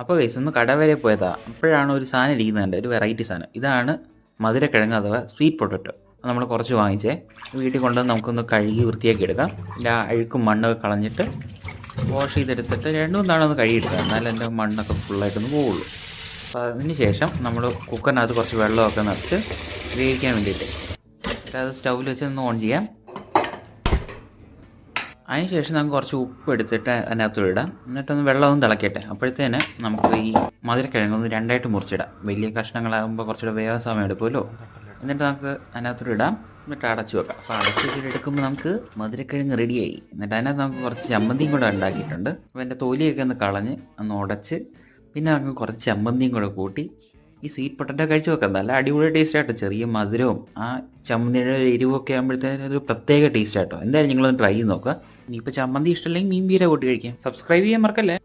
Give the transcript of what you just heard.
അപ്പോൾ ഗൈസ് ഒന്ന് കട വരെ പോയതാ. അപ്പോഴാണ് ഒരു സാധനം ഇരിക്കുന്നത് കണ്ടത്, ഒരു വെറൈറ്റി സാധനം. ഇതാണ് മധുരക്കിഴങ്ങ് അഥവാ സ്വീറ്റ് പൊട്ടറ്റോ. നമ്മൾ കുറച്ച് വാങ്ങിച്ചേ. വീട്ടിൽ കൊണ്ടുവന്ന് നമുക്കൊന്ന് കഴുകി വൃത്തിയാക്കി എടുക്കാം. ഇതിൻ്റെ ആ അഴുക്കും മണ്ണൊക്കെ കളഞ്ഞിട്ട് വാഷ് ചെയ്തെടുത്തിട്ട് രണ്ടും തവണ ഒന്ന് കഴുകിയെടുക്കുക, എന്നാലും എൻ്റെ മണ്ണൊക്കെ ഫുള്ളായിട്ടൊന്ന് പോവുള്ളൂ. അപ്പോൾ അതിന് ശേഷം നമ്മൾ കുക്കറിനകത്ത് കുറച്ച് വെള്ളമൊക്കെ നിറച്ച് വേവിക്കാൻ വേണ്ടിയിട്ട് അത് സ്റ്റൗവിൽ വെച്ച് ഒന്ന് ഓൺ ചെയ്യാം. അതിന് ശേഷം നമുക്ക് കുറച്ച് ഉപ്പ് എടുത്തിട്ട് അതിനകത്ത് ഇടാം. എന്നിട്ടൊന്ന് വെള്ളമൊന്നും തിളക്കട്ടെ. അപ്പോഴത്തേന് നമുക്ക് ഈ മധുരക്കിഴങ്ങൊന്ന് രണ്ടായിട്ട് മുറിച്ചിടാം. വലിയ കഷ്ണങ്ങളാകുമ്പോൾ കുറച്ചുകൂടെ വേഗം സമയം എടുക്കുമല്ലോ. എന്നിട്ട് നമുക്ക് അതിനകത്തോട്ട് ഇടാം. എന്നിട്ട് അടച്ചു വെക്കാം. അപ്പോൾ അടച്ചു വെച്ചിട്ട് എടുക്കുമ്പോൾ നമുക്ക് മധുരക്കിഴങ്ങ് റെഡിയായി. എന്നിട്ട് അതിനകത്ത് നമുക്ക് കുറച്ച് ചമ്മന്തിയും കൂടെ ഉണ്ടാക്കിയിട്ടുണ്ട്. അപ്പോൾ എൻ്റെ തൊലിയൊക്കെ ഒന്ന് കളഞ്ഞ് ഒന്ന് ഉടച്ച് പിന്നെ നമുക്ക് കുറച്ച് ചമ്മന്തിയും കൂടെ കൂട്ടി ഈ സ്വീറ്റ് പൊട്ടറ്റോ കഴിച്ച് വെക്കാം. നല്ല അടിപൊളി ടേസ്റ്റ് ആട്ടോ. ചെറിയ മധുരവും ആ ചമ്മന്തിയുടെ എരിവൊക്കെ ആകുമ്പോഴത്തേനും ഒരു പ്രത്യേക ടേസ്റ്റ് ആട്ടോ. എന്തായാലും നിങ്ങളൊന്ന് ട്രൈ ചെയ്ത് നോക്കുക. ഇനിയിപ്പോൾ ചമ്മന്തി ഇഷ്ടമല്ലെങ്കിൽ മീൻ പീര കൂട്ടി കഴിക്കാം. സബ്സ്ക്രൈബ് ചെയ്യാൻ മറക്കല്ലേ.